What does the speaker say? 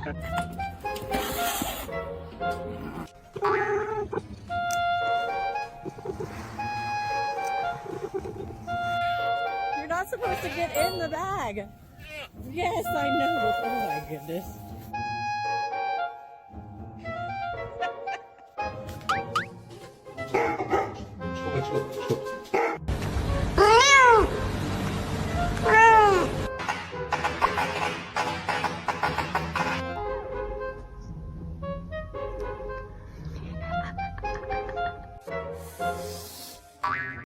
You're not supposed to get in the bag. Yes, I know. Oh my goodness.